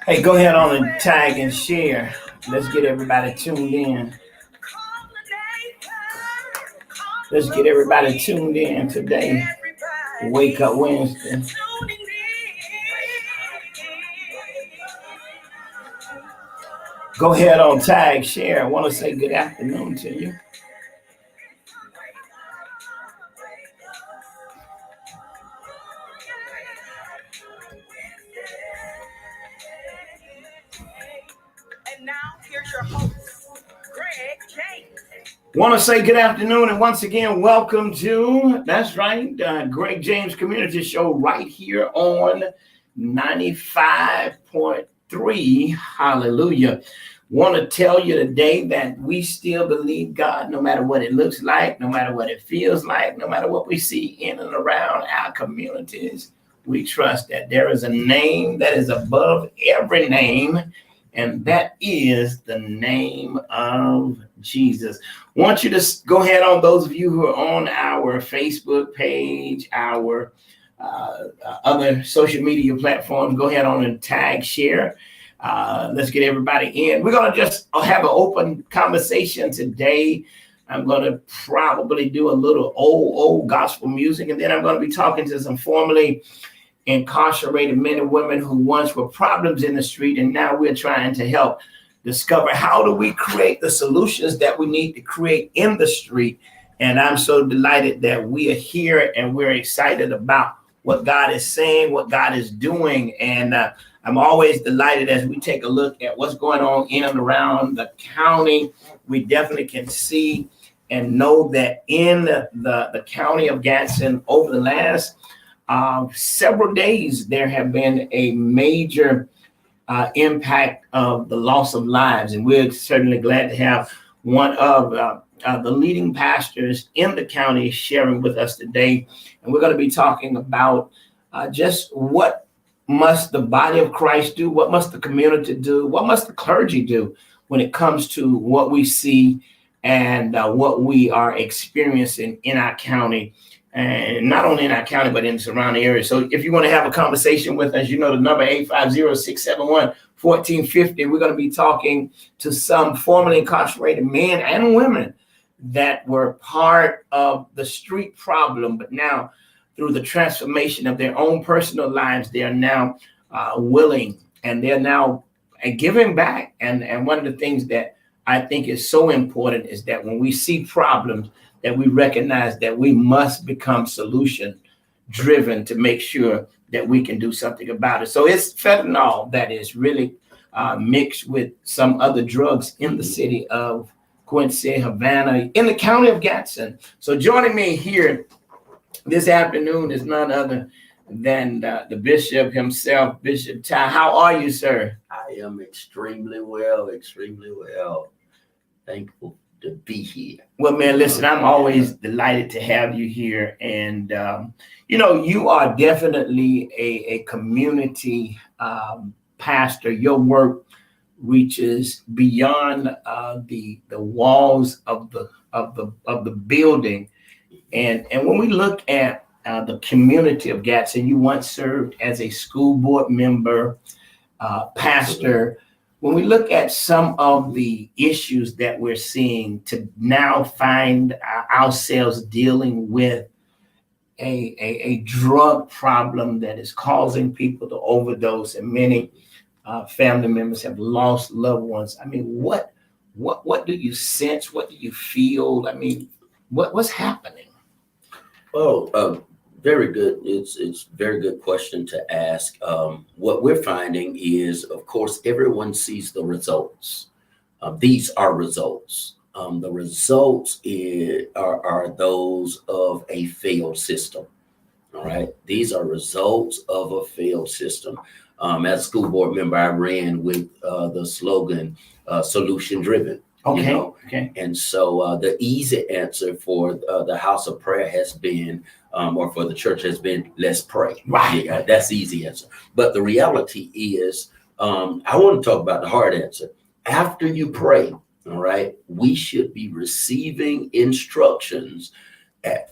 Hey, go ahead on and tag and share. Let's get everybody tuned in. Let's get everybody tuned in today. Wake Up Wednesday. Go ahead on tag, share. I want to say good afternoon to you. And now here's your host, Greg James. Want to say good afternoon and once again, welcome to, that's right, Greg James Community Show right here on 95.3. Hallelujah. Want to tell you today that we still believe God no matter what it looks like, no matter what it feels like, no matter what we see in and around our communities. We trust that there is a name that is above every name, and that is the name of Jesus. I want you to go ahead on those of you who are on our Facebook page, our other social media platforms, go ahead on and tag, share. Let's get everybody in. We're going to just have an open conversation today. I'm going to probably do a little old gospel music, and then I'm going to be talking to some formerly incarcerated men and women who once were problems in the street, and now we're trying to help discover how do we create the solutions that we need to create in the street. And I'm so delighted that we are here and we're excited about what God is saying, what God is doing. And I'm always delighted as we take a look at what's going on in and around the county. We definitely can see and know that in the county of Gadsden over the last several days, there have been a major impact of the loss of lives. And we're certainly glad to have one of the leading pastors in the county sharing with us today. And we're going to be talking about just what must the body of Christ do? What must the community do? What must the clergy do when it comes to what we see and what we are experiencing in our county? And not only in our county, but in the surrounding areas. So if you want to have a conversation with us, you know the number 850-671-1450. We're going to be talking to some formerly incarcerated men and women that were part of the street problem, but now through the transformation of their own personal lives, they are now willing and they're now giving back. And one of the things that I think is so important is that when we see problems, that we recognize that we must become solution driven to make sure that we can do something about it. So it's fentanyl that is really mixed with some other drugs in the city of Quincy, Havana, in the county of Gadsden. So joining me here this afternoon is none other than the bishop himself, Bishop Ty. How are you, sir? I am extremely well. Thankful to be here. Well, man, listen, I'm always delighted to have you here. And, you are definitely a community pastor. Your work reaches beyond the walls of the building. And when we look at the community of Gadsden, you once served as a school board member, pastor. When we look at some of the issues that we're seeing to now find ourselves dealing with a drug problem that is causing people to overdose, and many family members have lost loved ones. I mean, what do you sense? What do you feel? I mean, what's happening? Well, very good. It's a very good question to ask. What we're finding is, of course, everyone sees the results. These are results. The results are those of a failed system. All right. These are results of a failed system. As a school board member, I ran with the slogan solution driven. Okay. You know? Okay. And so the easy answer for the house of prayer has been, or for the church has been, let's pray. Right. Yeah, that's the easy answer. But the reality is, I want to talk about the hard answer. After you pray, all right, we should be receiving instructions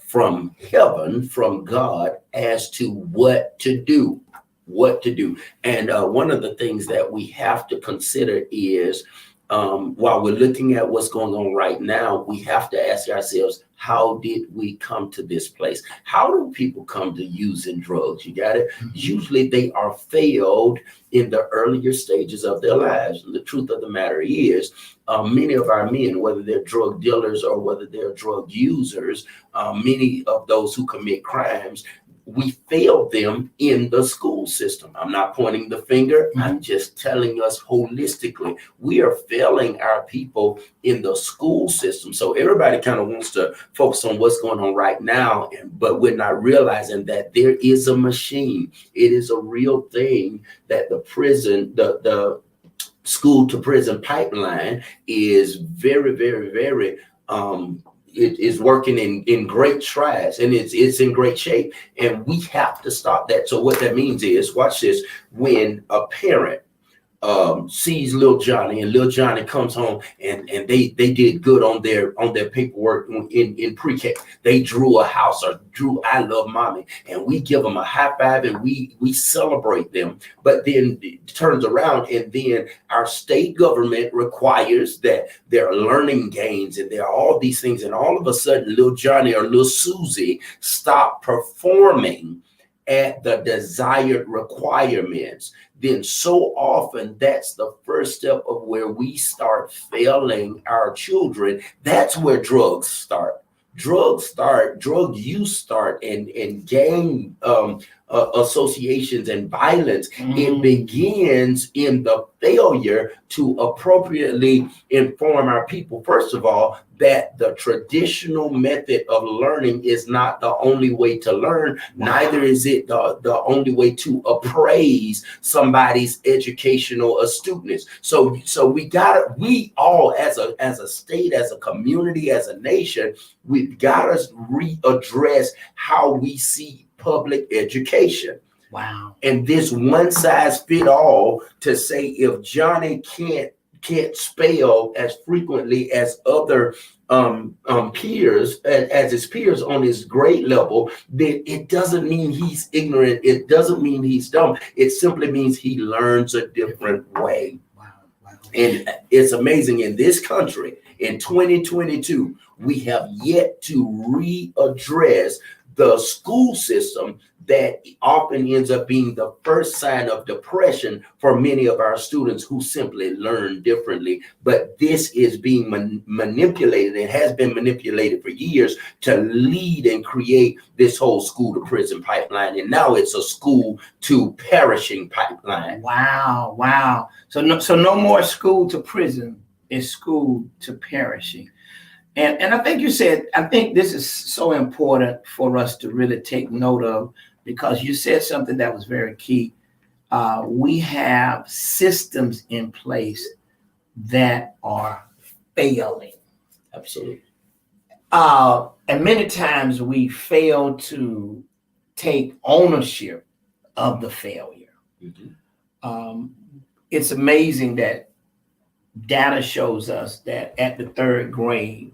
from heaven, from God, as to what to do. What to do. And one of the things that we have to consider is, while we're looking at what's going on right now, we have to ask ourselves, how did we come to this place? How do people come to using drugs? You got it? Usually they are failed in the earlier stages of their lives. And the truth of the matter is, many of our men, whether they're drug dealers or whether they're drug users, many of those who commit crimes, we failed them in the school system. I'm not pointing the finger. I'm just telling us holistically, we are failing our people in the school system. So everybody kind of wants to focus on what's going on right now, but we're not realizing that there is a machine. It is a real thing that the prison, the school to prison pipeline is very, very, very, it is working in great strides, and it's in great shape, and we have to stop that. So what that means is, watch this, when a parent sees little Johnny, and little Johnny comes home and they did good on their paperwork in pre-K. They drew a house or drew I love mommy, and we give them a high five and we celebrate them. But then it turns around, and then our state government requires that there are learning gains and there are all these things, and all of a sudden little Johnny or little Susie stop performing at the desired requirements. Then so often that's the first step of where we start failing our children. That's where drugs start. Drug use start, and gang associations and violence. It begins in the failure to appropriately inform our people, first of all, that the traditional method of learning is not the only way to learn. Neither is it the only way to appraise somebody's educational astuteness. So we all as a state, as a community, as a nation, we've got to readdress how we see public education. Wow. And this one size fit all to say, if Johnny can't spell as frequently as other peers, as his peers on his grade level, then it doesn't mean he's ignorant. It doesn't mean he's dumb. It simply means he learns a different way. Wow. And it's amazing, in this country in 2022, we have yet to readdress the school system that often ends up being the first sign of depression for many of our students who simply learn differently. But this is being manipulated, and has been manipulated for years, to lead and create this whole school to prison pipeline. And now it's a school to perishing pipeline. Wow. So no more school to prison, it's school to perishing. And I think I think this is so important for us to really take note of, because you said something that was very key. We have systems in place that are failing. Absolutely. And many times we fail to take ownership of the failure. It's amazing that data shows us that at the third grade,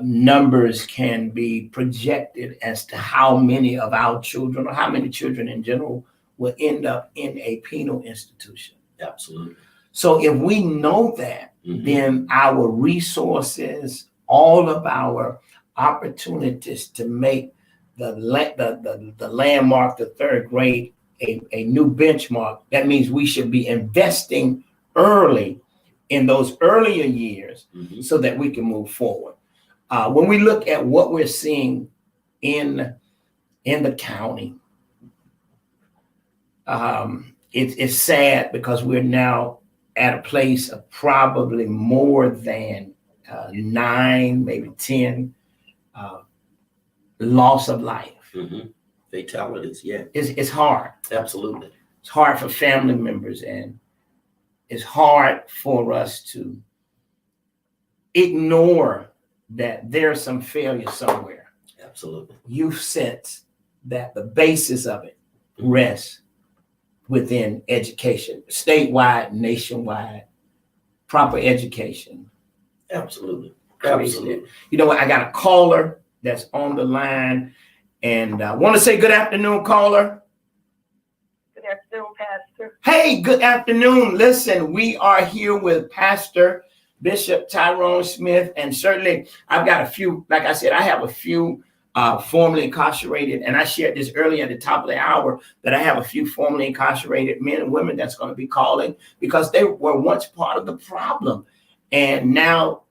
numbers can be projected as to how many of our children, or how many children in general, will end up in a penal institution. Absolutely. So if we know that, then our resources, all of our opportunities to make the landmark, the third grade, a new benchmark, that means we should be investing early in those earlier years so that we can move forward. When we look at what we're seeing in the county, it's sad, because we're now at a place of probably more than 9, maybe 10 loss of life. Fatalities, yeah. It's hard. Absolutely. It's hard for family members, and it's hard for us to ignore that there's some failure somewhere. Absolutely. You sense that the basis of it rests within education, statewide, nationwide, proper education. Absolutely. Absolutely. You know what? I got a caller that's on the line, and I want to say good afternoon, caller. Good afternoon, Pastor. Hey, good afternoon. Listen, we are here with Pastor Bishop Tyrone Smith, and certainly I've got a few, like I said, I have a few formerly incarcerated, and I shared this earlier at the top of the hour, that I have a few formerly incarcerated men and women that's going to be calling because they were once part of the problem, and now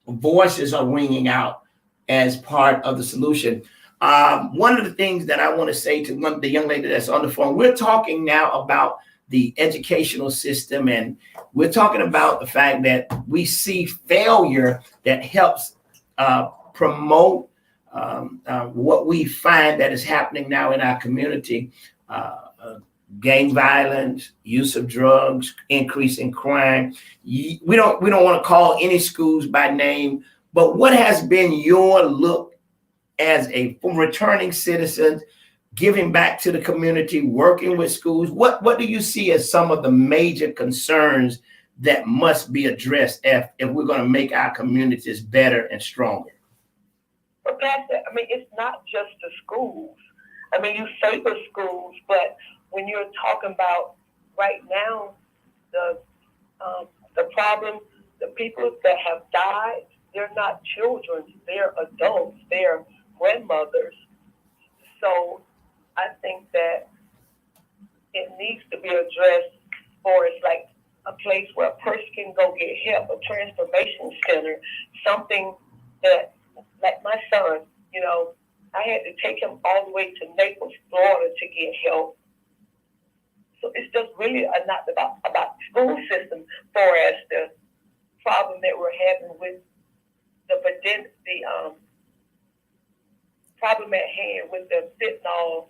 voices are ringing out as part of the solution. One of the things that I want to say to the young lady that's on the phone, we're talking now about the educational system, and we're talking about the fact that we see failure that helps promote what we find that is happening now in our community. Gang violence, use of drugs, increase in crime. We don't want to call any schools by name, but what has been your look as a returning citizen, giving back to the community, working with schools? What do you see as some of the major concerns that must be addressed if we're going to make our communities better and stronger? But Pastor, I mean, it's not just the schools. I mean, you say the schools, but when you're talking about right now, the problem, the people that have died, they're not children, they're adults, they're grandmothers. So I think that it needs to be addressed for it's like a place where a person can go get help, a transformation center, something that, like my son, you know, I had to take him all the way to Naples, Florida to get help. So it's just really not about the school system, for as the problem that we're having with the problem at hand with the fentanyl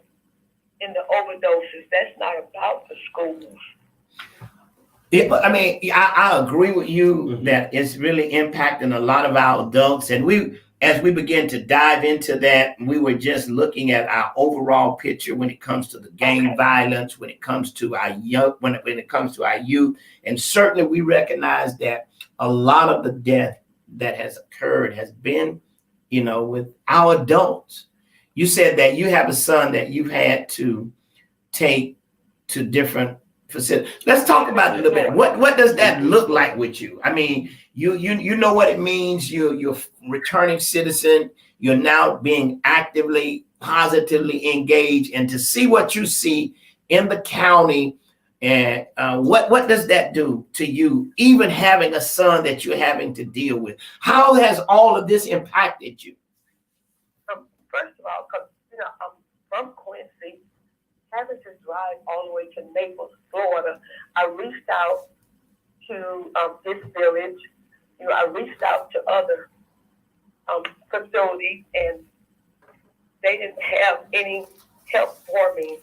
and the overdoses. That's not about the schools. Yeah, but I mean, I agree with you that it's really impacting a lot of our adults. And as we begin to dive into that, we were just looking at our overall picture when it comes to the gang violence, when it comes to our young, when it comes to our youth. And certainly we recognize that a lot of the death that has occurred has been, with our adults. You said that you have a son that you've had to take to different facilities. Let's talk about it a little bit. What does that look like with you? I mean, you know what it means. You're a returning citizen. You're now being actively, positively engaged, and to see what you see in the county. And what does that do to you, even having a son that you're having to deal with? How has all of this impacted you? First of all, because I'm from Quincy, having to drive all the way to Naples, Florida, I reached out to this village. I reached out to other facilities, and they didn't have any help for me,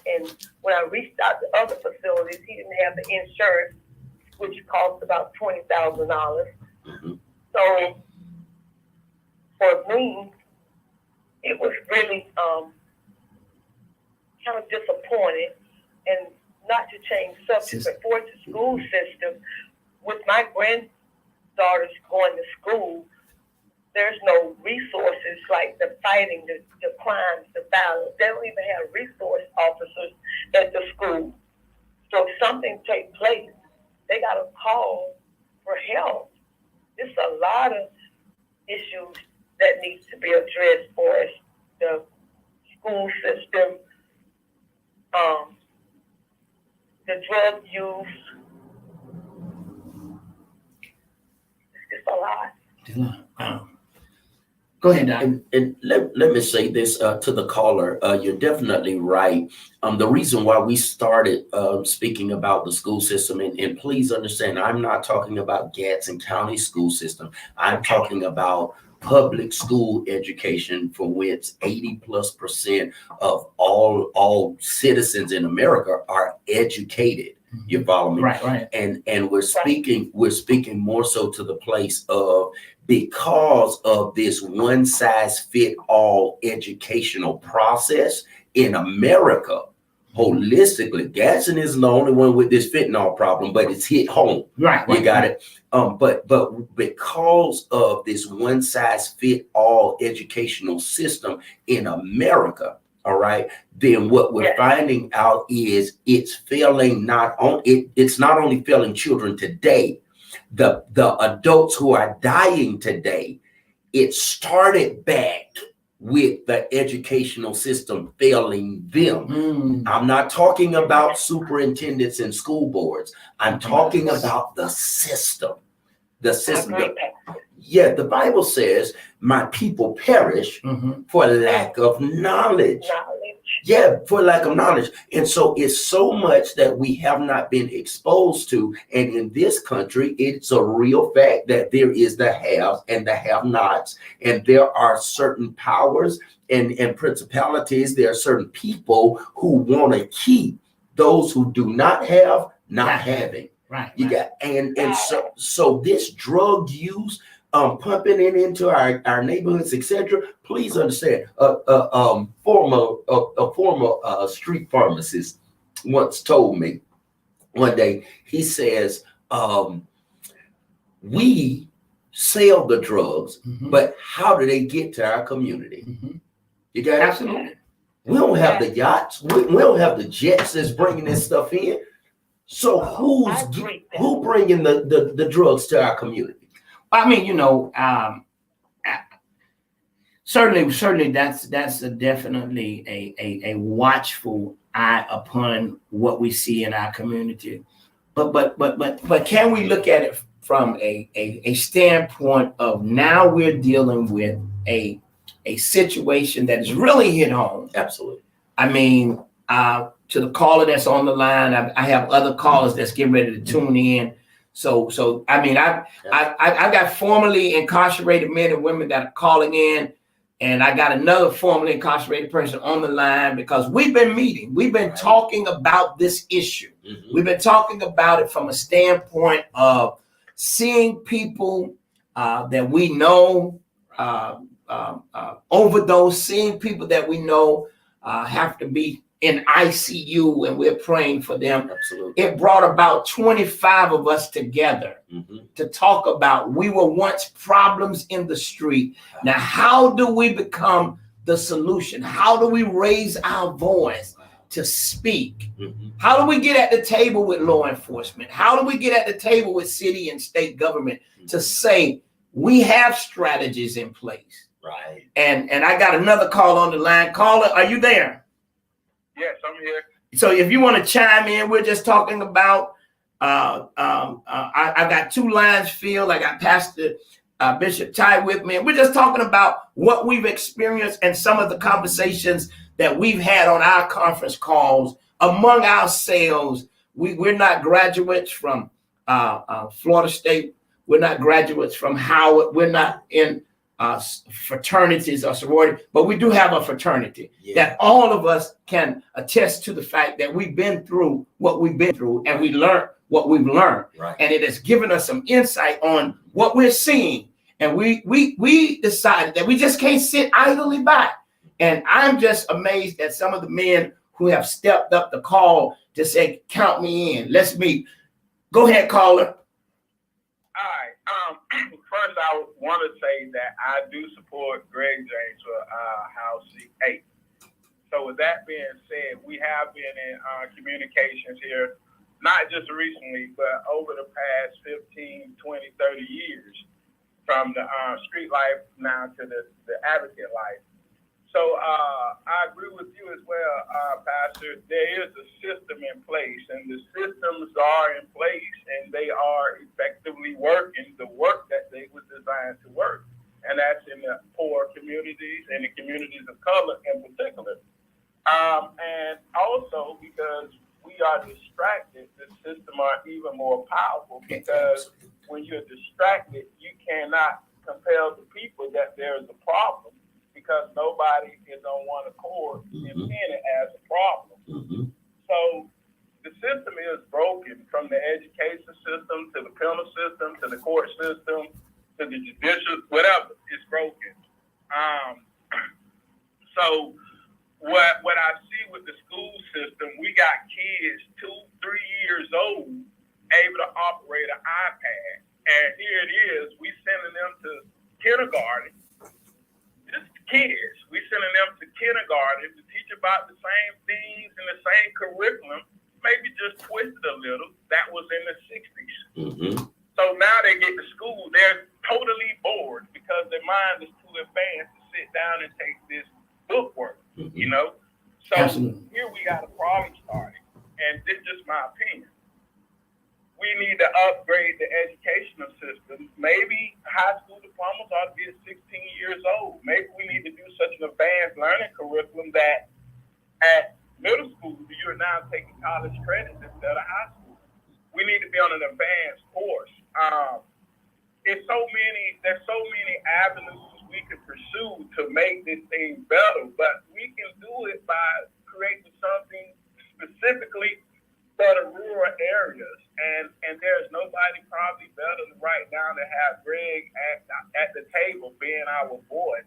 and when I reached out to other facilities, he didn't have the insurance, which cost about $20,000. So for me, it was really kind of disappointed. And not to change subject, but for the school system, with my granddaughters going to school, there's no resources like the fighting, the crimes, the violence. They don't even have resource officers at the school. So if something takes place, they got to call for help. It's a lot of issues that needs to be addressed for us. The school system, the drug use. It's a lot. Go ahead, Doc. And let me say this to the caller. You're definitely right. The reason why we started speaking about the school system, and please understand, I'm not talking about Gadsden County school system. I'm talking about public school education, for which 80+% of all citizens in America are educated. You follow me? Right. And we're speaking more so to the place of, because of this one size fit all educational process in America, holistically, Gadsden isn't the only one with this fentanyl problem, but it's hit home. Right. You got it. But because of this one size fit all educational system in America, all right, then what we're finding out is it's failing it's not only failing children today, the adults who are dying today. It started back with the educational system failing them. I'm not talking about superintendents and school boards. I'm talking about the system. The system. The Bible says, my people perish for lack of knowledge. For lack of knowledge. And so it's so much that we have not been exposed to. And in this country, it's a real fact that there is the haves and the have-nots. And there are certain powers and principalities. There are certain people who want to keep those who do not have not having. Right. You got so this drug use, pumping it into our neighborhoods, etc. Please understand. A former street pharmacist once told me one day. He says, "We sell the drugs, but how do they get to our community?" You got it? Absolutely. We don't have the yachts. We don't have the jets that's bringing this stuff in. So who bringing the drugs to our community? I mean, certainly that's definitely a watchful eye upon what we see in our community. But can we look at it from a standpoint of, now we're dealing with a situation that is really hit home? Absolutely. I mean, to the caller that's on the line, I have other callers that's getting ready to tune in. So I mean, I've got formerly incarcerated men and women that are calling in, and I got another formerly incarcerated person on the line, because we've been talking about this issue. We've been talking about it from a standpoint of seeing people that we know overdose, seeing people that we know have to be in ICU, and we're praying for them. Absolutely. It brought about 25 of us together to talk about, we were once problems in the street. Now, how do we become the solution? How do we raise our voice to speak? How do we get at the table with law enforcement? How do we get at the table with city and state government to say, we have strategies in place? Right. And I got another call on the line. Caller, are you there? Yes, I'm here. So if you want to chime in, we're just talking about, I got two lines filled. I got Pastor Bishop Ty with me. And we're just talking about what we've experienced and some of the conversations that we've had on our conference calls among ourselves. We're not graduates from Florida State. We're not graduates from Howard. We're not in fraternities or sorority, but we do have a fraternity that all of us can attest to the fact that we've been through what we've been through, and we learned what we've learned. And it has given us some insight on what we're seeing. And we decided that we just can't sit idly by. And I'm just amazed at some of the men who have stepped up the call to say, count me in. Let's meet. Go ahead, caller. All right. First, I want to say that I do support Greg James for House Seat 8. So with that being said, we have been in communications here, not just recently, but over the past 15, 20, 30 years, from the street life now to the advocate life. So I agree with you as well, Pastor. There is a system in place, and the systems are in place, and they are effectively working the work that they were designed to work, and that's in the poor communities and the communities of color in particular. And also because we are distracted, the system are even more powerful, because when you're distracted, you cannot compel the people that there is a problem, because nobody is on one accord in seeing it as a problem. So the system is broken, from the education system to the penal system to the court system to the judicial, whatever, it's broken. So what I see with the school system, we got kids 2-3 years old able to operate an iPad, and here it is, we sending them to kindergarten. Just kids, we sending them to kindergarten to teach about the same things and the same curriculum, maybe just twisted a little. That was in the 60s. So now they get to school, they're totally bored because their mind is too advanced to sit down and take this book work, you know? So here we got a problem starting, and this is just my opinion. We need to upgrade the educational system. Maybe high school diplomas ought to be at 16 years old. Maybe we need to do such an advanced learning curriculum that at middle school, you're now taking college credits instead of high school. We need to be on an advanced course. There's so many avenues we can pursue to make this thing better, but we can do it by creating something specifically for the rural areas. And there's nobody probably better right now to have Greg at the table being our voice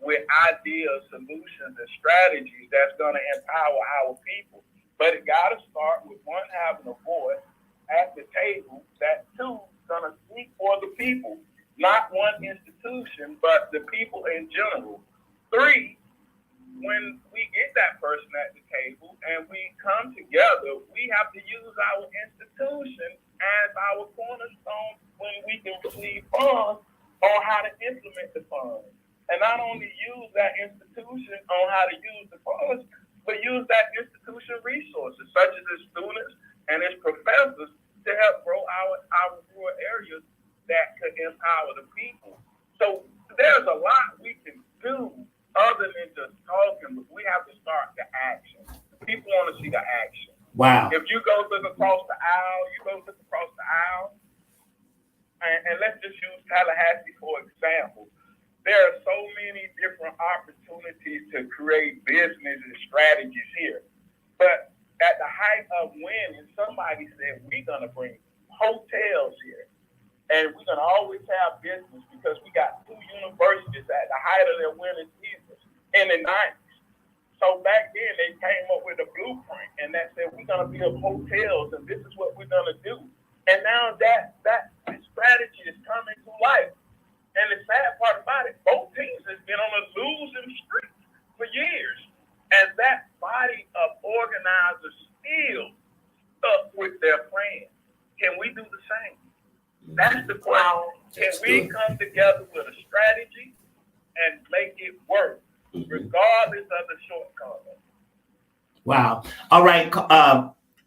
with ideas, solutions, and strategies that's going to empower our people. But it got to start with one, having a voice at the table, that two, going to speak for the people, not one institution, but the people in general. Three, when we get that person at the table and we come together, we have to use our institution as our cornerstone when we can receive funds on how to implement the funds. And not only use that institution on how to use the funds, but use that institution resources, such as its students and its professors, to help grow our rural areas that could empower the people. So there's a lot we can do other than just talking, but we have to start the action. People want to see the action. Wow. If you go look across the aisle, and let's just use Tallahassee for example. There are so many different opportunities to create business and strategies here. But at the height of winning, somebody said, we're going to bring hotels here. And we're going to always have business because we got 2 universities at the height of their winning season in the 90s. So back then, they came up with a blueprint, and that said, we're going to build hotels, and this is what we're going to do. And now that strategy is coming to life. And the sad part about it, both teams has been on a losing streak for years. And that body of organizers still stuck with their plan. Can we do the same? That's the question. Can we come together with a strategy and make it work, regardless of the shortcomings? Wow. All right.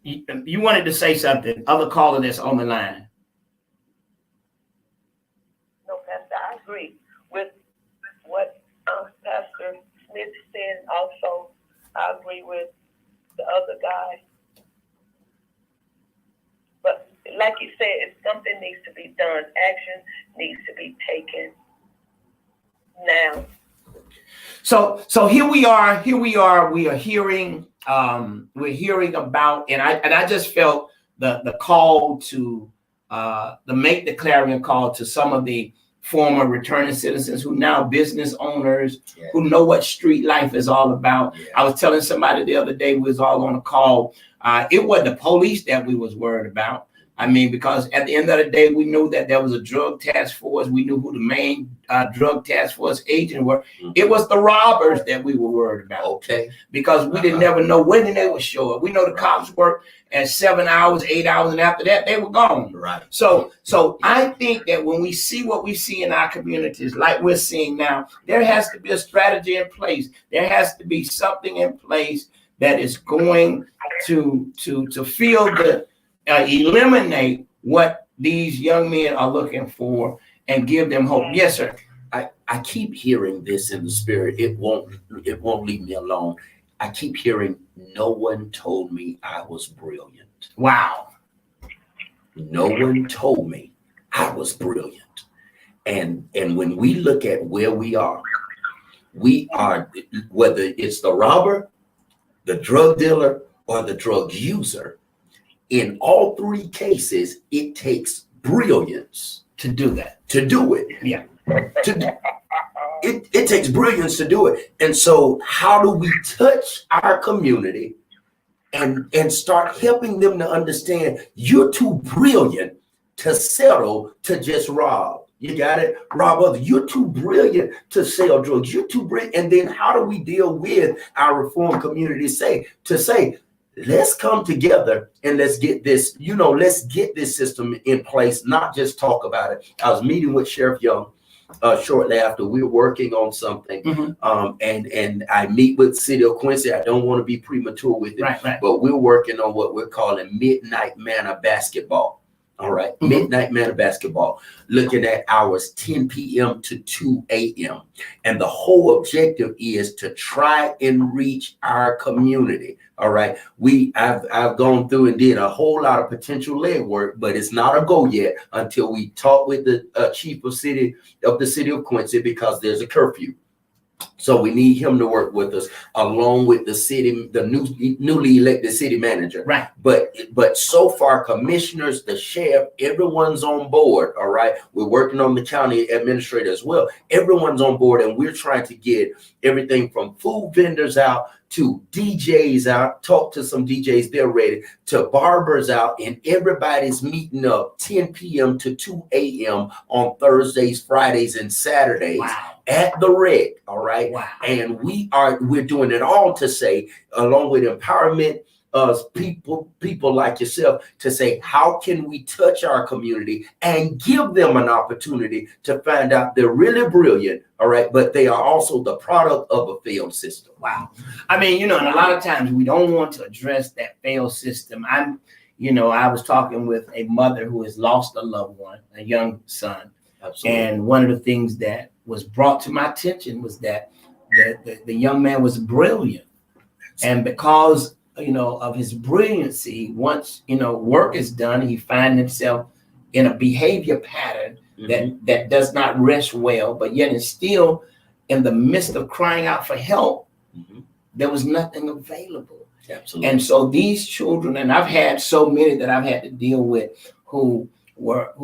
You wanted to say something. Other caller that's on the line. No, Pastor, I agree with what Pastor Smith said. Also, I agree with the other guy. But like you said, something needs to be done. Action needs to be taken now. So here we are. We are hearing. We're hearing about, and I just felt the call to make the clarion call to some of the former returning citizens who now business owners, who know what street life is all about. I was telling somebody the other day, we was all on a call. It wasn't the police that we was worried about. I mean, because at the end of the day, we knew that there was a drug task force. We knew who the main drug task force agents were. It was the robbers that we were worried about. Okay. Because we didn't never know when they would show up. We know the cops work at 7 hours, 8 hours, and after that, they were gone. Right. So I think that when we see what we see in our communities, like we're seeing now, there has to be a strategy in place. There has to be something in place that is going to feel the eliminate what these young men are looking for and give them hope. Yes, sir. I keep hearing this in the spirit. It won't leave me alone. I keep hearing, no one told me I was brilliant. Wow. No one told me I was brilliant. And when we look at where we are, whether it's the robber, the drug dealer, or the drug user, in all three cases, it takes brilliance To do that. to do it. Yeah. It takes brilliance to do it. And so how do we touch our community and start helping them to understand you're too brilliant to settle to just rob? You got it? Rob others. You're too brilliant to sell drugs. You're too brilliant. And then how do we deal with our reform community to say, let's come together and let's get this, let's get this system in place, not just talk about it. I was meeting with Sheriff Young shortly after. We were working on something, and I meet with City of Quincy. I don't want to be premature with it, Right. but we're working on what we're calling Midnight Manna Basketball. All right, Midnight Manna Basketball, looking at hours 10 p.m. to 2 a.m. And the whole objective is to try and reach our community. All right, I've gone through and did a whole lot of potential legwork, but it's not a go yet until we talk with the chief of the city of Quincy, because there's a curfew. So we need him to work with us along with the newly elected city manager. Right. But so far, commissioners, the sheriff, everyone's on board. All right. We're working on the county administrator as well. Everyone's on board, and we're trying to get everything from food vendors out to DJs out, talk to some DJs, they're ready, to barbers out, and everybody's meeting up 10 p.m. to 2 a.m. on Thursdays, Fridays, and Saturdays. Wow. At the Rec. All right. Wow. And we're doing it all to say, along with empowerment, people like yourself, to say, how can we touch our community and give them an opportunity to find out they're really brilliant, all right, but they are also the product of a failed system. Wow. I mean, and a lot of times we don't want to address that failed system. I was talking with a mother who has lost a loved one, a young son. Absolutely. And one of the things that was brought to my attention was that the young man was brilliant. And because of his brilliancy, once work is done, he finds himself in a behavior pattern that does not rest well, but yet is still in the midst of crying out for help. There was nothing available. Absolutely. And so these children, and I've had so many that I've had to deal with who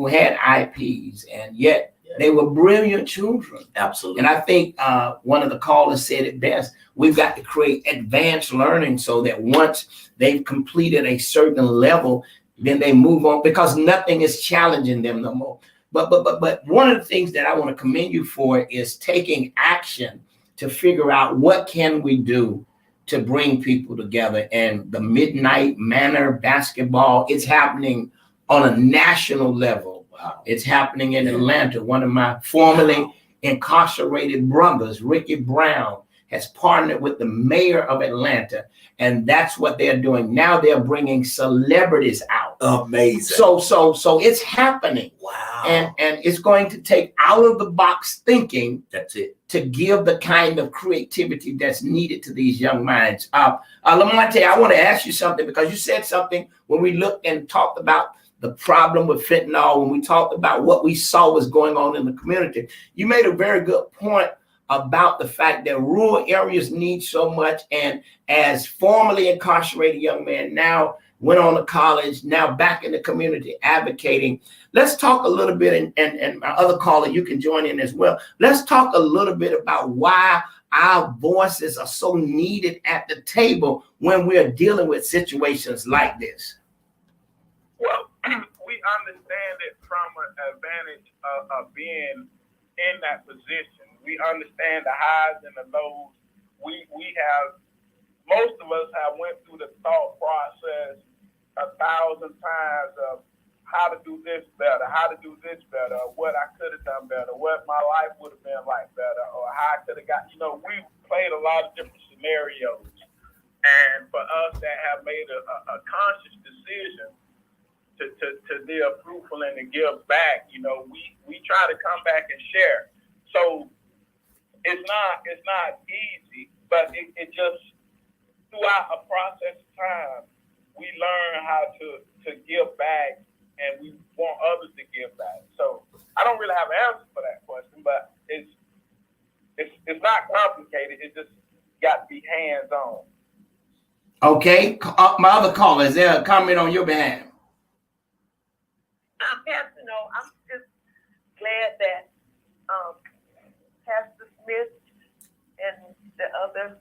had IPs, and yet they were brilliant children. Absolutely. And I think one of the callers said it best. We've got to create advanced learning so that once they've completed a certain level, then they move on, because nothing is challenging them no more. But one of the things that I want to commend you for is taking action to figure out what can we do to bring people together. And the Midnight Manna Basketball, it's happening on a national level. Wow. It's happening in Atlanta. One of my formerly incarcerated brothers, Ricky Brown, has partnered with the mayor of Atlanta, and that's what they're doing now. They're bringing celebrities out. Amazing. So it's happening. Wow. And it's going to take out of the box thinking. That's it. To give the kind of creativity that's needed to these young minds. Lamonte, I want to ask you something, because you said something when we looked and talked about the problem with fentanyl, when we talked about what we saw was going on in the community. You made a very good point about the fact that rural areas need so much. And as formerly incarcerated young man, now went on to college, now back in the community advocating. Let's talk a little bit, and my other caller, you can join in as well. Let's talk a little bit about why our voices are so needed at the table when we're dealing with situations like this. Well, we understand it from an advantage of being in that position. We understand the highs and the lows. Most of us have went through the thought process 1,000 times of how to do this better, what I could have done better, what my life would have been like better, or how I could have got, we played a lot of different scenarios. And for us that have made a conscious decision to live fruitful and to give back, we try to come back and share. So it's not easy, but it just throughout a process of time, we learn how to give back, and we want others to give back. So I don't really have an answer for that question, but it's not complicated. It just got to be hands on. Okay, my other caller, is there a comment on your behalf? Pastor, no, I'm just glad that Pastor Smith and the other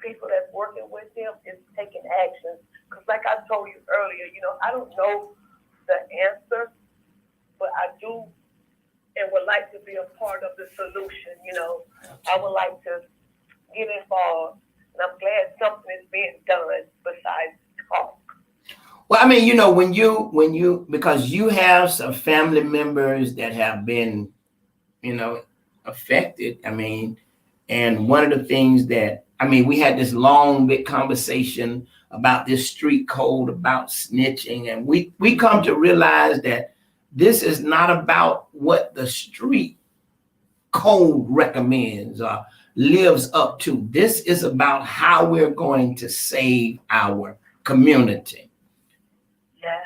people that's working with him is taking action. Because like I told you earlier, I don't know the answer, but I do and would like to be a part of the solution. I would like to get involved, and I'm glad something is being done besides talk. Well, I mean, when you because you have some family members that have been, affected. I mean, and one of the things that, we had this long, big conversation about this street code, about snitching, and we come to realize that this is not about what the street code recommends or lives up to. This is about how we're going to save our community. Yes.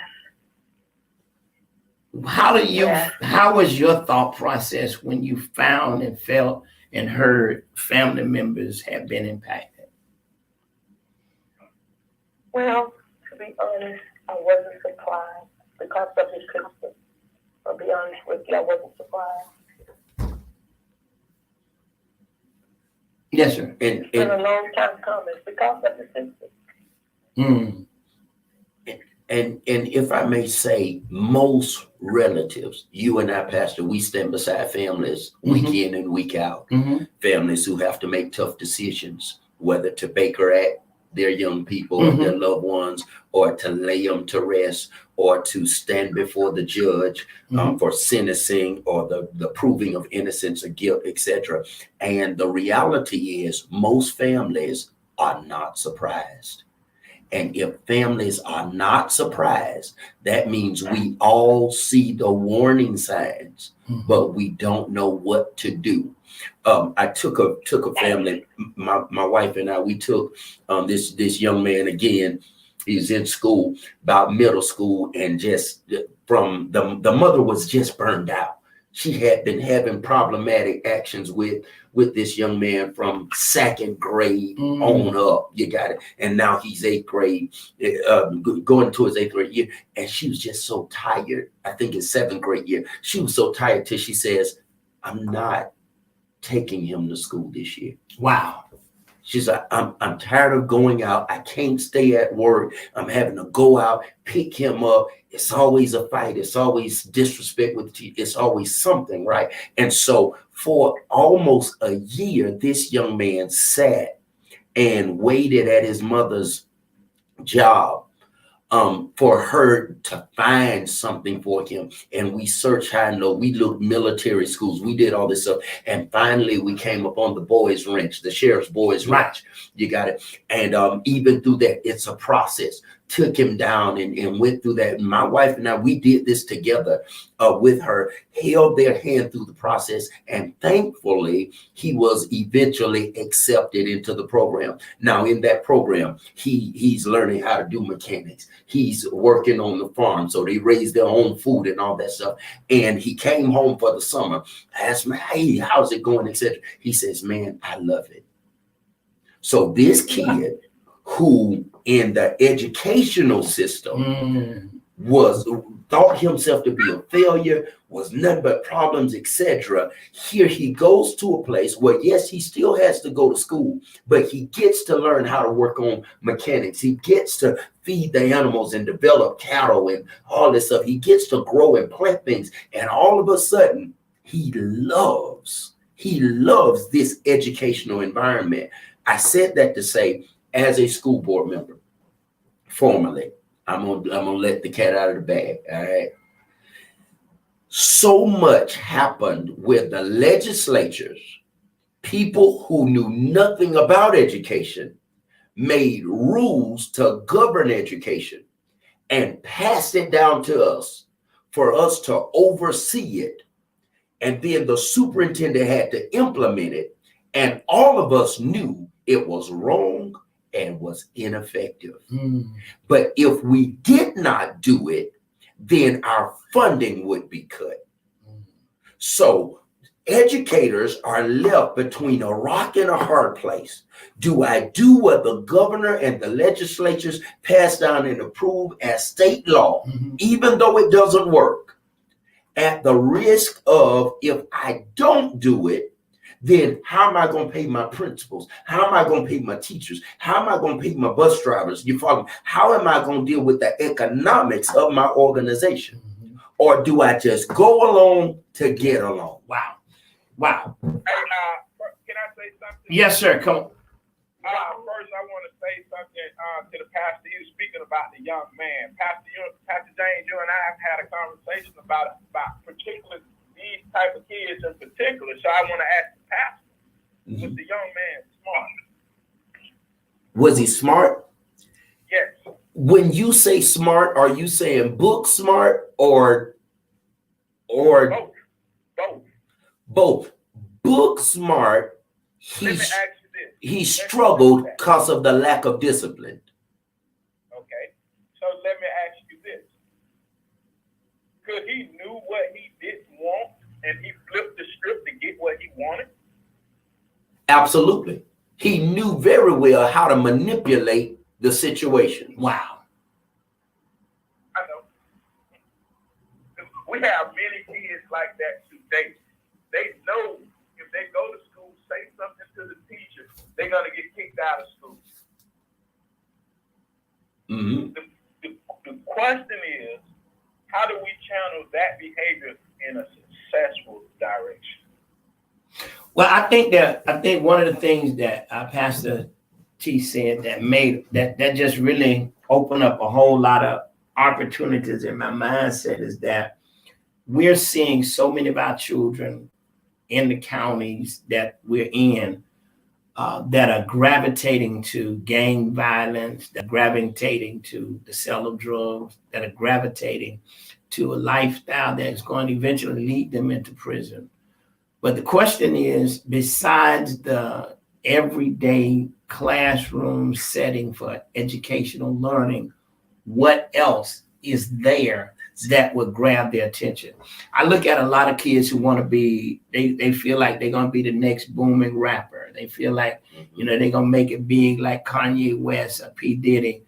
How was your thought process when you found and felt and heard family members have been impacted? Well, to be honest, I wasn't surprised because of his system. I'll be honest with you, I wasn't surprised. Yes, sir. It's been a long time coming because of the system. And if I may say, most relatives, you and I, Pastor, we stand beside families week in and week out. Families who have to make tough decisions, whether to Baker Act their young people or their loved ones, or to lay them to rest, or to stand before the judge for sentencing or the proving of innocence or guilt, etc. And the reality is most families are not surprised. And if families are not surprised, that means we all see the warning signs, but we don't know what to do. I took a family, my wife and I, we took this young man again. He's in school, about middle school, and just from the mother was just burned out. She had been having problematic actions with this young man from second grade on up. You got it. And now he's eighth grade, going to his eighth grade year. And she was just so tired. I think it's seventh grade year. She was so tired till she says, I'm not taking him to school this year. Wow. She's like, I'm tired of going out. I can't stay at work. I'm having to go out, pick him up. It's always a fight. It's always disrespect with the teacher. It's always something, right? And so for almost a year, this young man sat and waited at his mother's job for her to find something for him. And we searched high and low. We looked military schools. We did all this stuff. And finally, we came upon the boys' wrench, the sheriff's boys' wrench. You got it. And even through that, it's a process. Took him down and went through that. My wife and I, we did this together with her, held their hand through the process. And thankfully, he was eventually accepted into the program. Now, in that program, he's learning how to do mechanics. He's working on the farm. So they raise their own food and all that stuff. And he came home for the summer. I asked him, hey, how's it going, etc. He says, man, I love it. So this kid who in the educational system thought himself to be a failure, was nothing but problems, etc. Here he goes to a place where, yes, he still has to go to school, but he gets to learn how to work on mechanics. He gets to feed the animals and develop cattle and all this stuff. He gets to grow and plant things. And all of a sudden, he loves this educational environment. I said that to say, as a school board member, formally, I'm gonna let the cat out of the bag. All right. So much happened with the legislatures. People who knew nothing about education made rules to govern education and passed it down to us for us to oversee it. and then the superintendent had to implement it, and all of us knew it was wrong and was ineffective. But if we did not do it, then our funding would be cut. So educators are left between a rock and a hard place. Do I do what the governor and the legislatures pass down and approve as state law, even though it doesn't work, at the risk of, if I don't do it, then how am I going to pay my principals? How am I going to pay my teachers? How am I going to pay my bus drivers? You follow me? How am I going to deal with the economics of my organization? Or do I just go along to get along? Wow. Hey, can I say something? Yes, sir. Come on. First, I want to say something to the pastor. He was speaking about the young man. Pastor James, you and I have had a conversation about particular these type of kids in particular. So I want to ask the pastor, was the young man smart? Was he smart? Yes. When you say smart, are you saying book smart or Both. both? Book smart, Let me ask you this. he struggled because of the lack of discipline. Okay. So let me ask you this. Could he knew what he didn't want and he flipped the script to get what he wanted? Absolutely. He knew very well how to manipulate the situation. Wow. I know. We have many kids like that today. They know if they go to school, say something to the teacher, they're going to get kicked out of school. The question is, how do we channel that behavior in a successful direction? Well, I think one of the things that Pastor T said that made that just really opened up a whole lot of opportunities in my mindset is that we're seeing so many of our children in the counties that we're in that are gravitating to gang violence, that are gravitating to the sale of drugs, that are gravitating to a lifestyle that's going to eventually lead them into prison. But the question is, besides the everyday classroom setting for educational learning, what else is there that would grab their attention? I look at a lot of kids who want to be, they feel like they're going to be the next booming rapper. They feel like, they're going to make it big like Kanye West or P. Diddy.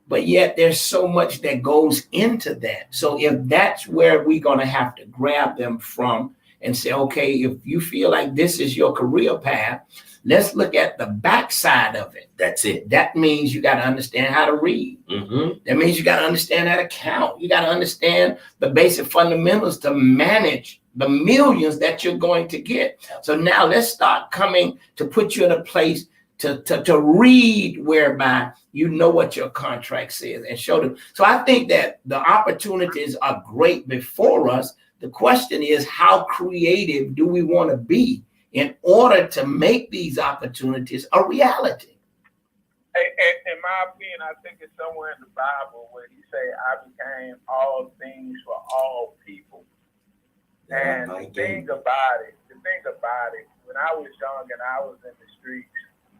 But yet there's so much that goes into that. So if that's where we're going to have to grab them from and say, okay, if you feel like this is your career path, let's look at the backside of it. That's it. That means you got to understand how to read. That means you got to understand how to count. You got to understand the basic fundamentals to manage the millions that you're going to get. So now let's start coming to put you in a place to read whereby you know what your contract says and show them. So I think that the opportunities are great before us. The question is, how creative do we want to be in order to make these opportunities a reality? In my opinion, I think it's somewhere in the Bible where he say, I became all things for all people. And the thing about it, when I was young and I was in the streets,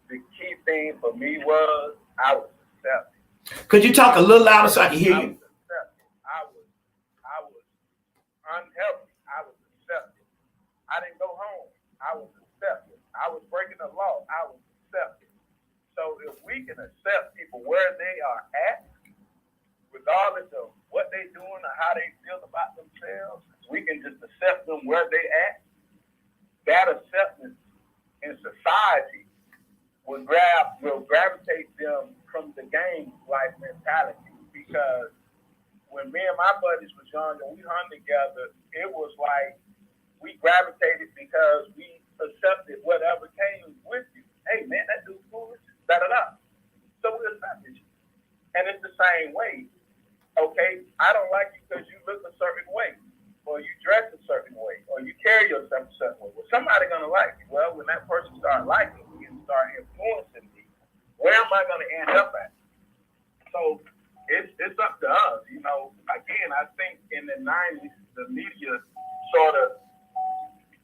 the key thing for me was I was accepted. Could you talk a little louder so I can hear you? I was unhealthy. I was accepted. I didn't go home. I was accepted. I was breaking the law. I was accepted. So if we can accept people where they are at, regardless of what they're doing or how they feel about themselves, we can just accept them where they at. That acceptance in society will gravitate them from the gang life mentality. Because when me and my buddies was young and we hung together, it was like we gravitated because we accepted whatever came with you. Hey man, that dude's foolish, da-da-da. So we accepted you. And it's the same way. Okay, I don't like you because you look a certain way, or you dress a certain way, or you carry yourself a certain way. Well, somebody's gonna like you. Well, when that person starts liking me and start influencing me, where am I gonna end up at? So it's up to us. Again, I think in the 90s, the media sort of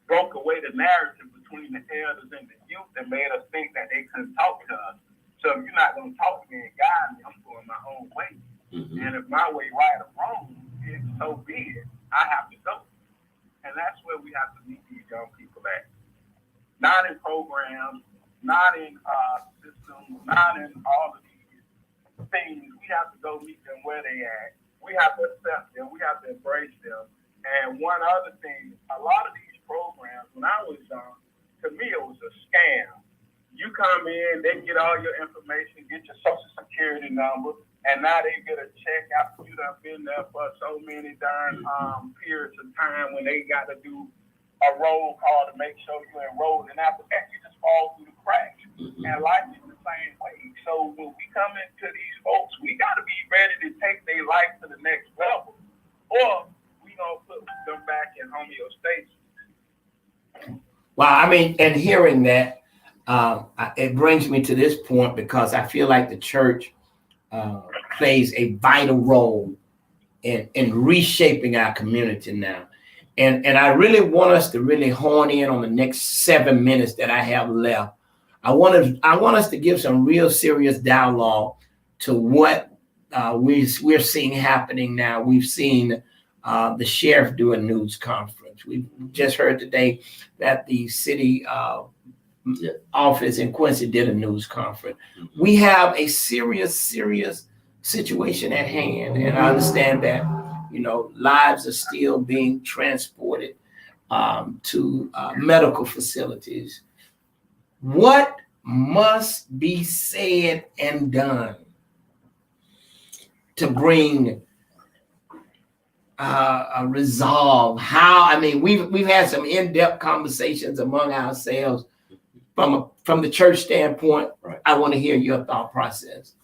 broke away the narrative between the elders and the youth and made us think that they couldn't talk to us. So if you're not going to talk to me and guide me, I'm going my own way. Mm-hmm. And if my way right or wrong, it's so be it. I have to go. And that's where we have to meet these young people at. Not in programs, not in systems, not in all of these things. We have to go meet them where they at. We have to accept them. We have to embrace them. And one other thing, a lot of these programs, when I was young, to me it was a scam. You come in, they get all your information, get your social security number, and now they get a check after you done been there for so many darn periods of time when they got to do a roll call to make sure you enrolled. And after that, you just fall through the cracks. And life is the same way. So when we come into these folks, we got to be ready to take their life to the next level, or we gonna put them back in homeostasis. Well, I mean, and hearing that, it brings me to this point because I feel like the church plays a vital role in reshaping our community now. And I really want us to really hone in on the next 7 minutes that I have left. I want us to give some real serious dialogue to what we're seeing happening now. We've seen the sheriff do a news conference. We've just heard today that the city office in Quincy did a news conference. We have a serious situation at hand, and I understand that, you know, lives are still being transported to medical facilities. What must be said and done to bring a resolve? How? I mean, we've had some in-depth conversations among ourselves from the church standpoint. Right. I want to hear your thought process.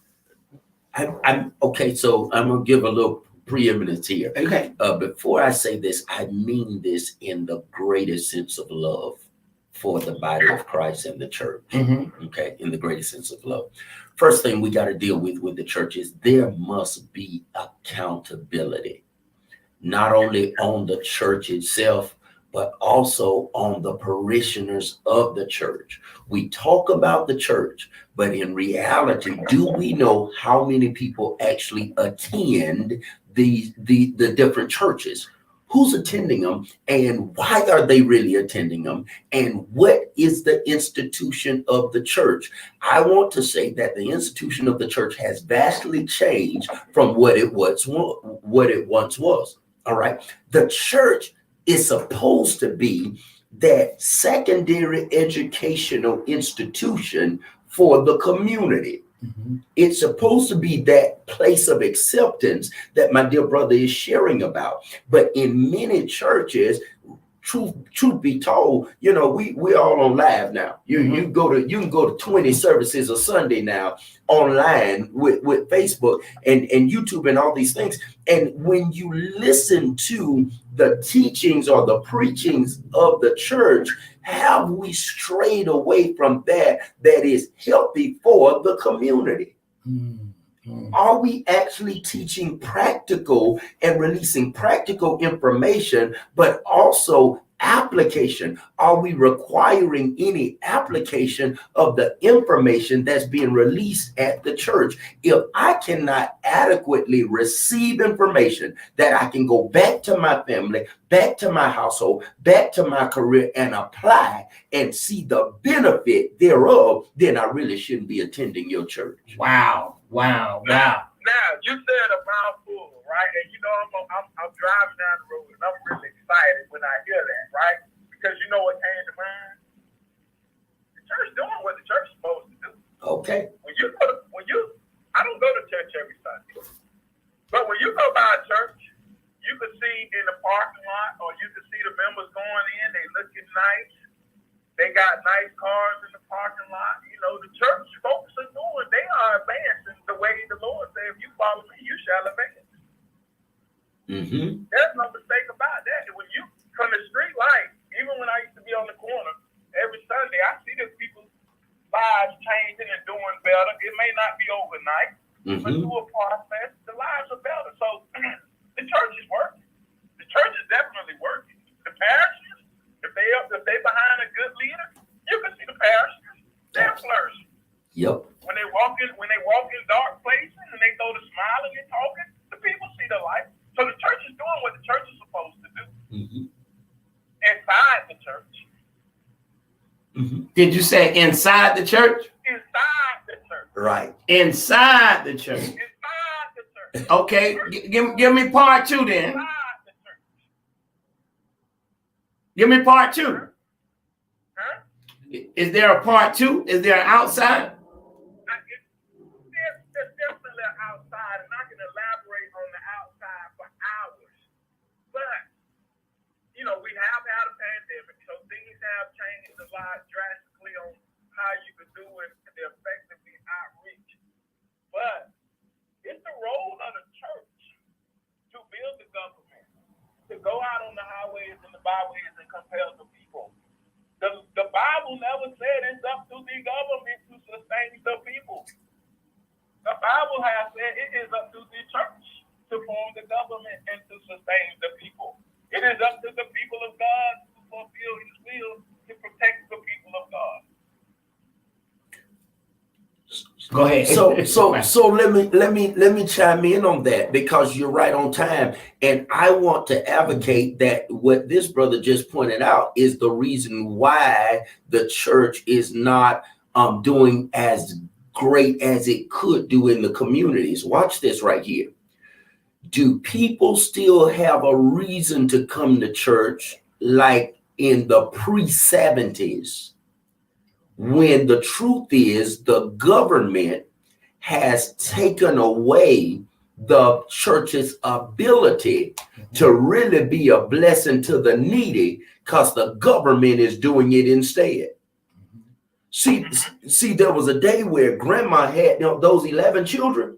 I'm okay. So I'm gonna give a little preeminence here. Okay. Before I say this, I mean this in the greatest sense of love for the body of Christ and the church. Mm-hmm. Okay, in the greatest sense of love. First thing we got to deal with the church is there must be accountability, not only on the church itself, but also on the parishioners of the church. We talk about the church, but in reality, do we know how many people actually attend the different churches? Who's attending them, and why are they really attending them, and what is the institution of the church? I want to say that the institution of the church has vastly changed from what it once was. All right, the church is supposed to be that secondary educational institution for the community. Mm-hmm. It's supposed to be that place of acceptance that my dear brother is sharing about. But in many churches, truth be told, you know, we're all on live now. You can go to 20 services a Sunday now online with Facebook and YouTube and all these things. And when you listen to the teachings or the preachings of the church, have we strayed away from that is healthy for the community? Mm-hmm. Are we actually teaching practical and releasing practical information, but also application? Are we requiring any application of the information that's being released at the church? If I cannot adequately receive information that I can go back to my family, back to my household, back to my career and apply and see the benefit thereof, then I really shouldn't be attending your church. Wow. Now, you said a mouthful, right? And you know, I'm driving down the road and I'm really excited when I hear that, right? Because you know what came to mind? The church doing what the church is supposed to do. Okay. I don't go to church every Sunday, but when you go by a church, you can see in the parking lot, or you can see the members going in. They looking nice. They got nice cars in the parking lot. You know, the church folks are doing. They are advancing the way the Lord said, "If you follow me, you shall advance." Mm-hmm. There's no mistake about that. When you from the street light, even when I used to be on the corner every Sunday, I see the people's lives changing and doing better. It may not be overnight, but through a process, the lives are better. So the church is working. The church is definitely working. The parishes, if they up to Yep. When they walk in dark places and they go to smiling and talking, the people see the light. So the church is doing what the church is supposed to do inside the church. Did you say inside the church? Inside the church. Right. Inside the church. Inside the church. Okay, give me part two then. Inside the church. Give me part two. Huh? Is there a part two? Is there an outside? There's definitely an outside, and I can elaborate on the outside for hours. But, you know, we have had a pandemic, so things have changed a lot drastically on how you can do it and the effectively outreach. But it's the role of the church to build the government, to go out on the highways and the byways and compel the people. The Bible never said it's up to the government to sustain the people. The Bible has said it is up to the church to form the government and to sustain the people. It is up to the people of God to fulfill his will to protect the people of God. Go ahead. So let me chime in on that, because you're right on time. And I want to advocate that what this brother just pointed out is the reason why the church is not doing as great as it could do in the communities. Watch this right here. Do people still have a reason to come to church like in the pre-70s? When the truth is the government has taken away the church's ability to really be a blessing to the needy, because the government is doing it instead. See, there was a day where grandma had those 11 children,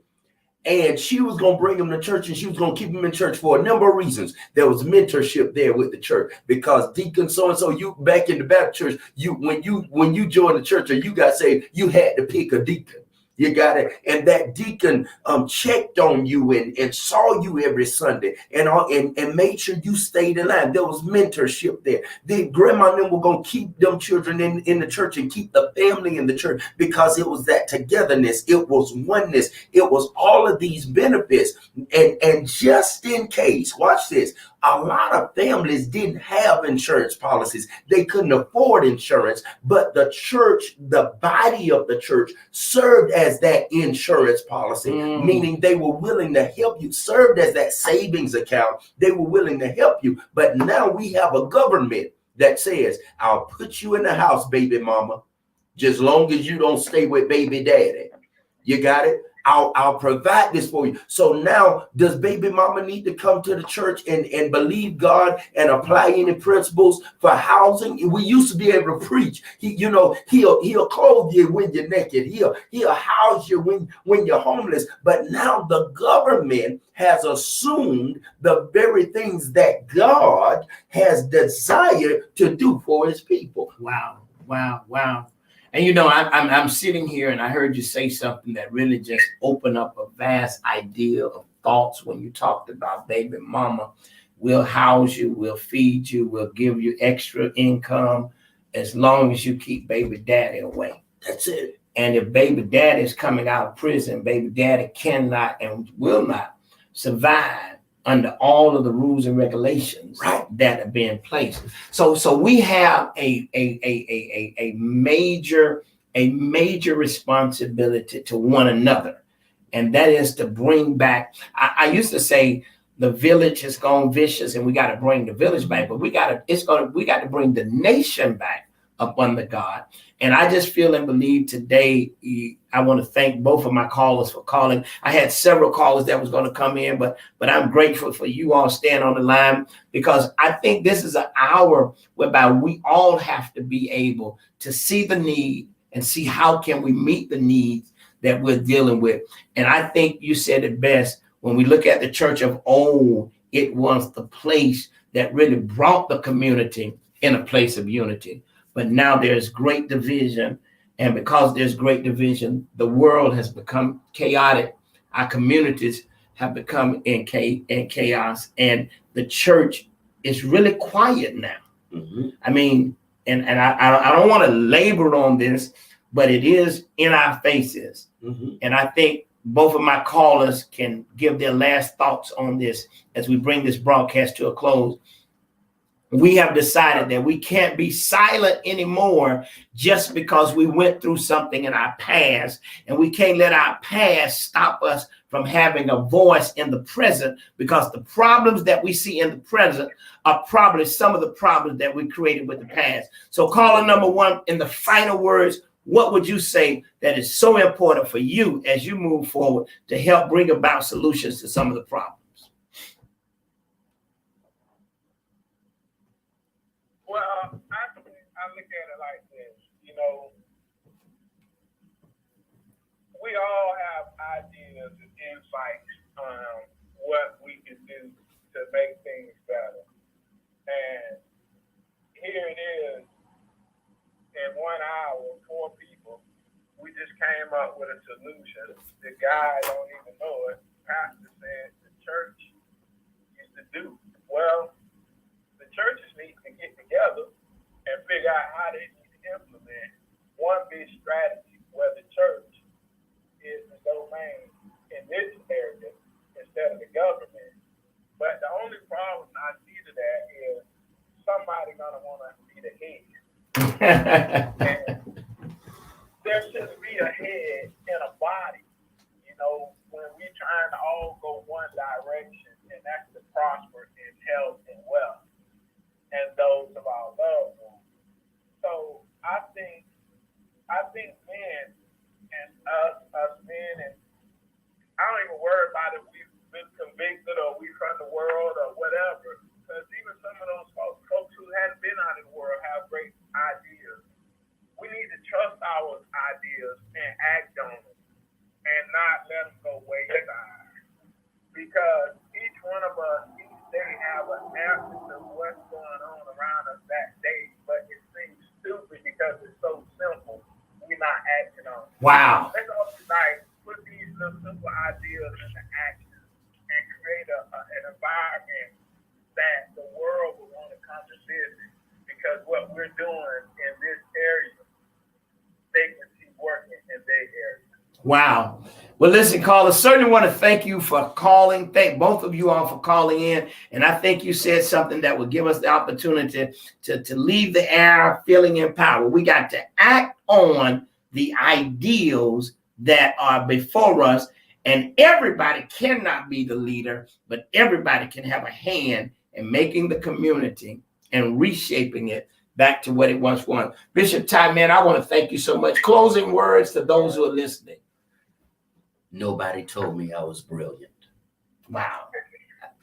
and she was going to bring them to church, and she was going to keep them in church for a number of reasons. There was mentorship there with the church, because deacon so-and-so, you back in the Baptist church, when you joined the church or you got saved, you had to pick a deacon. You got it. And that deacon checked on you and saw you every Sunday and made sure you stayed in line. There was mentorship there. Then grandma and them were going to keep them children in the church and keep the family in the church, because it was that togetherness. It was oneness. It was all of these benefits. And just in case, watch this, a lot of families didn't have insurance policies. They couldn't afford insurance, but the church, the body of the church, served as that insurance policy, meaning they were willing to help you, served as that savings account. They were willing to help you. But now we have a government that says, I'll put you in the house, baby mama, just long as you don't stay with baby daddy. You got it? I'll provide this for you. So now, does baby mama need to come to the church and believe God and apply any principles for housing? We used to be able to preach. He'll clothe you when you're naked. He'll house you when you're homeless. But now the government has assumed the very things that God has desired to do for his people. Wow. And I'm sitting here and I heard you say something that really just opened up a vast idea of thoughts when you talked about baby mama. We'll house you, we'll feed you, we'll give you extra income as long as you keep baby daddy away. That's it. And if baby daddy is coming out of prison, baby daddy cannot and will not survive under all of the rules and regulations that are being placed. So we have a major responsibility to one another, and that is to bring back. I used to say the village has gone vicious, and we got to bring the village back, but we got to bring the nation back up under God. And I just feel and believe today, I want to thank both of my callers for calling. I had several callers that was going to come in, but I'm grateful for you all staying on the line, because I think this is an hour whereby we all have to be able to see the need and see how can we meet the needs that we're dealing with. And I think you said it best. When we look at the church of old, it was the place that really brought the community in a place of unity. But now there's great division. And because there's great division, the world has become chaotic. Our communities have become in chaos. And the church is really quiet now. I mean, and I don't want to labor on this, but it is in our faces. Mhm. And I think both of my callers can give their last thoughts on this as we bring this broadcast to a close. We have decided that we can't be silent anymore just because we went through something in our past, and we can't let our past stop us from having a voice in the present, because the problems that we see in the present are probably some of the problems that we created with the past. So caller number one, in the final words, what would you say that is so important for you as you move forward to help bring about solutions to some of the problems? Well, I look at it like this, you know, we all have ideas and insights on what we can do to make things better. And here it is, in 1 hour, 4 people, we just came up with a solution. The guy don't even know it. Pastor said the church used to do. Well, the churches need to get together and figure out how they need to implement one big strategy where the church is the domain in this area instead of the government. But the only problem I see to that is somebody gonna want to be the head. And there should be a head in a body, you know, when we're trying to all go one direction, and that's to prosper in health and wealth and those of our loved ones. So I think men and us men, and I don't even worry about if we've been convicted or we from the world or whatever, because even some of those folks who hadn't been out in the world have great ideas. We need to trust our ideas and act on them and not let them go wayside, because each one of us each day have an absence of what's going on around us that day, but it seems stupid because it's so simple. We're not acting on it. Wow. Let's all tonight put these little simple ideas into action and create an environment that the world will want to come to visit, because what we're doing in this area, they can see working in their area. Wow. Well, listen, caller, certainly want to thank you for calling. Thank both of you all for calling in. And I think you said something that would give us the opportunity to leave the air feeling empowered. We got to act on the ideals that are before us. And everybody cannot be the leader, but everybody can have a hand in making the community and reshaping it back to what it once was. Bishop Ty, man, I want to thank you so much. Closing words to those who are listening. Nobody told me I was brilliant. Wow.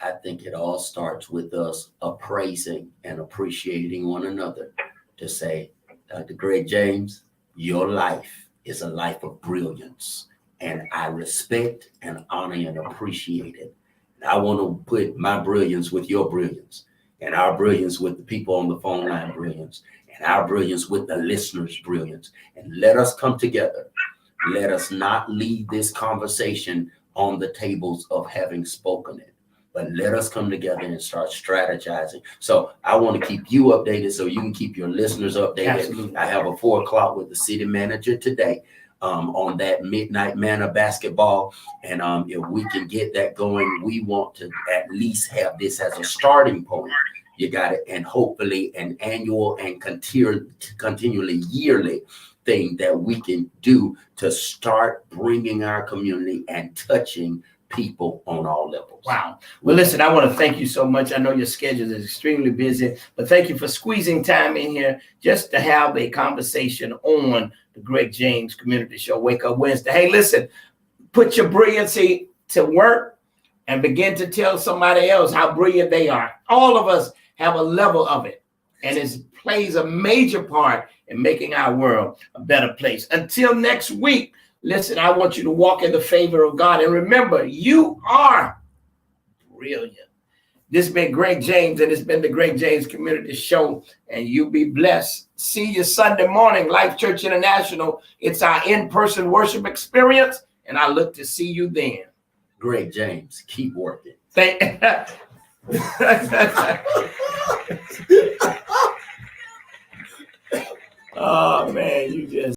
I think it all starts with us appraising and appreciating one another to say, Dr. Greg James, your life is a life of brilliance, and I respect and honor and appreciate it. And I want to put my brilliance with your brilliance, and our brilliance with the people on the phone line brilliance, and our brilliance with the listeners' brilliance. And let us come together. Let us not leave this conversation on the tables of having spoken it, but let us come together and start strategizing. So I want to keep you updated so you can keep your listeners updated. Absolutely. I have a 4 o'clock with the city manager today on that Midnight Manna basketball. And if we can get that going, we want to at least have this as a starting point. You got it. And hopefully an annual and continually yearly thing that we can do to start bringing our community and touching people on all levels. Wow. Well, listen, I want to thank you so much. I know your schedule is extremely busy, but thank you for squeezing time in here just to have a conversation on the Greg James Community Show, Wake Up Wednesday. Hey, listen, put your brilliancy to work and begin to tell somebody else how brilliant they are. All of us have a level of it, and it plays a major part in making our world a better place. Until next week, listen, I want you to walk in the favor of God. And remember, you are brilliant. This has been Greg James, and it's been the Greg James Community Show. And you be blessed. See you Sunday morning, Life Church International. It's our in-person worship experience, and I look to see you then. Greg James, keep working. Oh, man, you just.